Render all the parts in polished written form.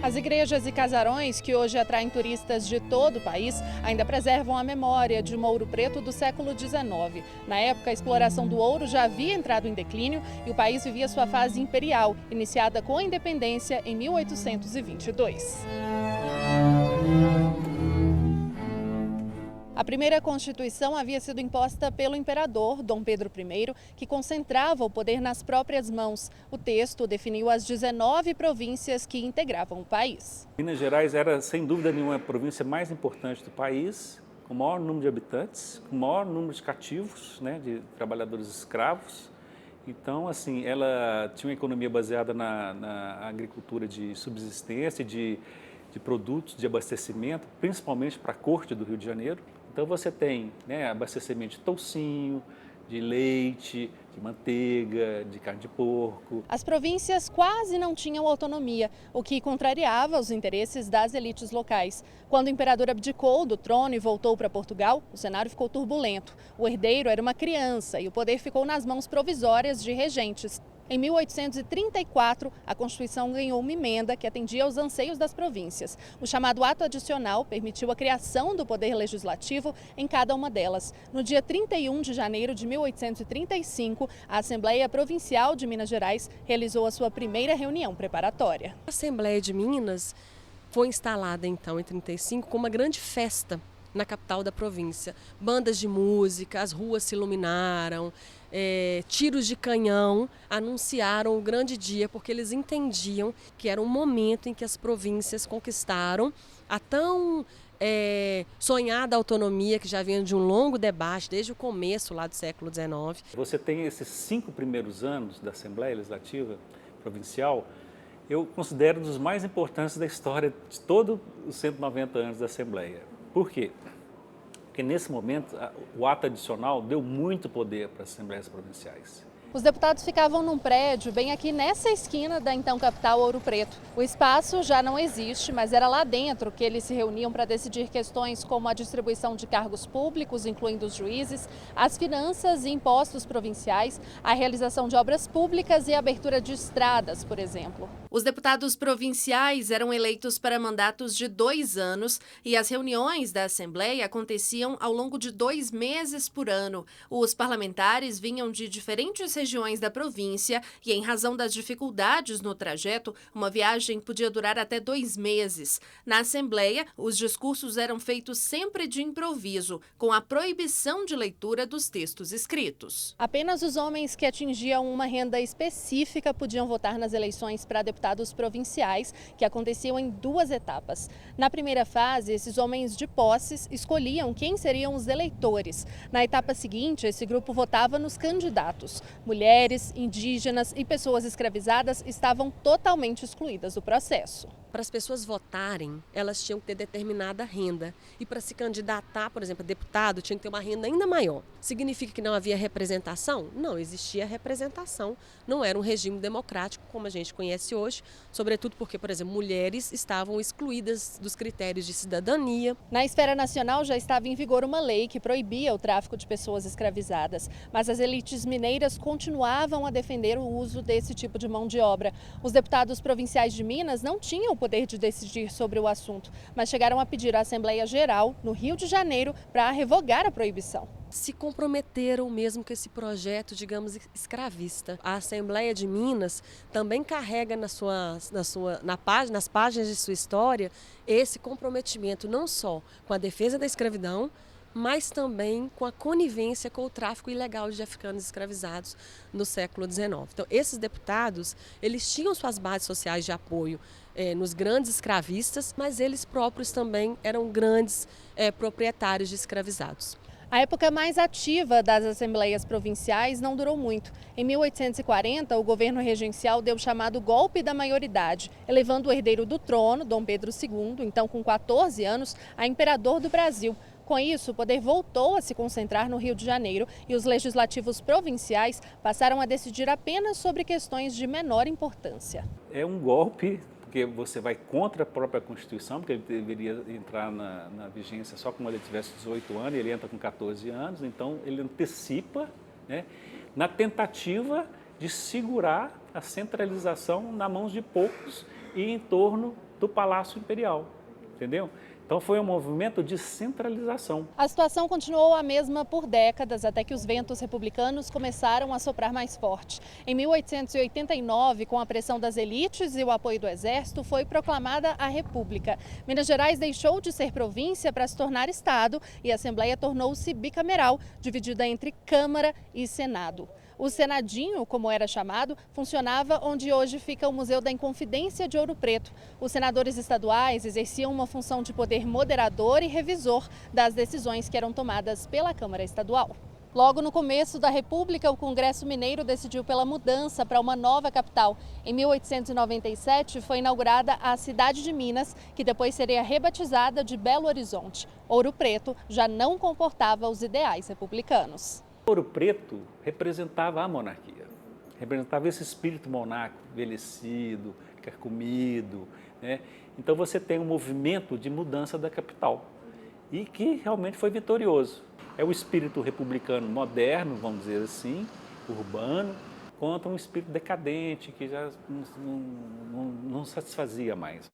As igrejas e casarões, que hoje atraem turistas de todo o país, ainda preservam a memória de um Ouro Preto do século XIX. Na época, a exploração do ouro já havia entrado em declínio e o país vivia sua fase imperial, iniciada com a independência em 1822. A primeira Constituição havia sido imposta pelo imperador Dom Pedro I, que concentrava o poder nas próprias mãos. O texto definiu as 19 províncias que integravam o país. Minas Gerais era, sem dúvida nenhuma, a província mais importante do país, com o maior número de habitantes, com o maior número de cativos, de trabalhadores escravos. Então, assim, ela tinha uma economia baseada na agricultura de subsistência, de produtos de abastecimento, principalmente para a corte do Rio de Janeiro. Então você tem abastecimento de toucinho, de leite, de manteiga, de carne de porco. As províncias quase não tinham autonomia, o que contrariava os interesses das elites locais. Quando o imperador abdicou do trono e voltou para Portugal, o cenário ficou turbulento. O herdeiro era uma criança e o poder ficou nas mãos provisórias de regentes. Em 1834, a Constituição ganhou uma emenda que atendia aos anseios das províncias. O chamado Ato Adicional permitiu a criação do poder legislativo em cada uma delas. No dia 31 de janeiro de 1835, a Assembleia Provincial de Minas Gerais realizou a sua primeira reunião preparatória. A Assembleia de Minas foi instalada então em 1935 com uma grande festa na capital da província. Bandas de música, as ruas se iluminaram, tiros de canhão anunciaram o grande dia, porque eles entendiam que era um momento em que as províncias conquistaram a tão sonhada autonomia que já vinha de um longo debate desde o começo lá do século XIX. Você tem esses 5 primeiros anos da Assembleia Legislativa Provincial, eu considero um dos mais importantes da história de todos os 190 anos da Assembleia. Por quê? Porque nesse momento o ato adicional deu muito poder para as assembleias provinciais. Os deputados ficavam num prédio bem aqui nessa esquina da então capital Ouro Preto. O espaço já não existe, mas era lá dentro que eles se reuniam para decidir questões como a distribuição de cargos públicos, incluindo os juízes, as finanças e impostos provinciais, a realização de obras públicas e a abertura de estradas, por exemplo. Os deputados provinciais eram eleitos para mandatos de 2 anos e as reuniões da Assembleia aconteciam ao longo de 2 meses por ano. Os parlamentares vinham de diferentes regiões da província e, em razão das dificuldades no trajeto, uma viagem podia durar até 2 meses. Na Assembleia, os discursos eram feitos sempre de improviso, com a proibição de leitura dos textos escritos. Apenas os homens que atingiam uma renda específica podiam votar nas eleições para deputados provinciais, que aconteciam em 2 etapas. Na primeira fase, esses homens de posses escolhiam quem seriam os eleitores. Na etapa seguinte, esse grupo votava nos candidatos. Mulheres, indígenas e pessoas escravizadas estavam totalmente excluídas do processo. Para as pessoas votarem, elas tinham que ter determinada renda. E para se candidatar, por exemplo, a deputado, tinha que ter uma renda ainda maior. Significa que não havia representação? Não, existia representação. Não era um regime democrático como a gente conhece hoje, sobretudo porque, por exemplo, mulheres estavam excluídas dos critérios de cidadania. Na esfera nacional já estava em vigor uma lei que proibia o tráfico de pessoas escravizadas, mas as elites mineiras continuavam a defender o uso desse tipo de mão de obra. Os deputados provinciais de Minas não tinham o poder de decidir sobre o assunto, mas chegaram a pedir à Assembleia Geral, no Rio de Janeiro, para revogar a proibição. Se comprometeram mesmo com esse projeto, digamos, escravista. A Assembleia de Minas também carrega nas páginas de sua história esse comprometimento não só com a defesa da escravidão, mas também com a conivência com o tráfico ilegal de africanos escravizados no século XIX. Então, esses deputados, eles tinham suas bases sociais de apoio nos grandes escravistas, mas eles próprios também eram grandes proprietários de escravizados. A época mais ativa das assembleias provinciais não durou muito. Em 1840, o governo regencial deu o chamado golpe da maioridade, elevando o herdeiro do trono, Dom Pedro II, então com 14 anos, a imperador do Brasil. Com isso, o poder voltou a se concentrar no Rio de Janeiro e os legislativos provinciais passaram a decidir apenas sobre questões de menor importância. É um golpe, porque você vai contra a própria Constituição, porque ele deveria entrar na vigência só quando ele tivesse 18 anos, e ele entra com 14 anos, então ele antecipa, na tentativa de segurar a centralização nas mãos de poucos e em torno do Palácio Imperial, entendeu? Então foi um movimento de centralização. A situação continuou a mesma por décadas, até que os ventos republicanos começaram a soprar mais forte. Em 1889, com a pressão das elites e o apoio do exército, foi proclamada a República. Minas Gerais deixou de ser província para se tornar estado e a Assembleia tornou-se bicameral, dividida entre Câmara e Senado. O Senadinho, como era chamado, funcionava onde hoje fica o Museu da Inconfidência de Ouro Preto. Os senadores estaduais exerciam uma função de poder moderador e revisor das decisões que eram tomadas pela Câmara Estadual. Logo no começo da República, o Congresso Mineiro decidiu pela mudança para uma nova capital. Em 1897, foi inaugurada a cidade de Minas, que depois seria rebatizada de Belo Horizonte. Ouro Preto já não comportava os ideais republicanos. Ouro Preto representava a monarquia, representava esse espírito monárquico, envelhecido, carcomido, né? Então você tem um movimento de mudança da capital e que realmente foi vitorioso. É o espírito republicano moderno, vamos dizer assim, urbano, contra um espírito decadente que já não satisfazia mais.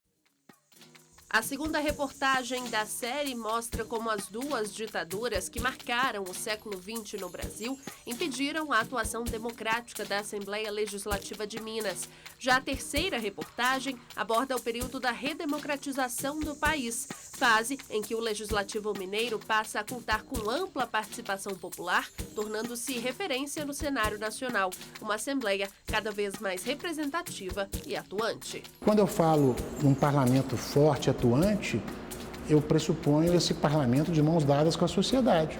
A segunda reportagem da série mostra como as duas ditaduras que marcaram o século XX no Brasil impediram a atuação democrática da Assembleia Legislativa de Minas. Já a terceira reportagem aborda o período da redemocratização do país, fase em que o Legislativo Mineiro passa a contar com ampla participação popular, tornando-se referência no cenário nacional, uma Assembleia cada vez mais representativa e atuante. Quando eu falo num parlamento forte, atuante, eu pressuponho esse parlamento de mãos dadas com a sociedade.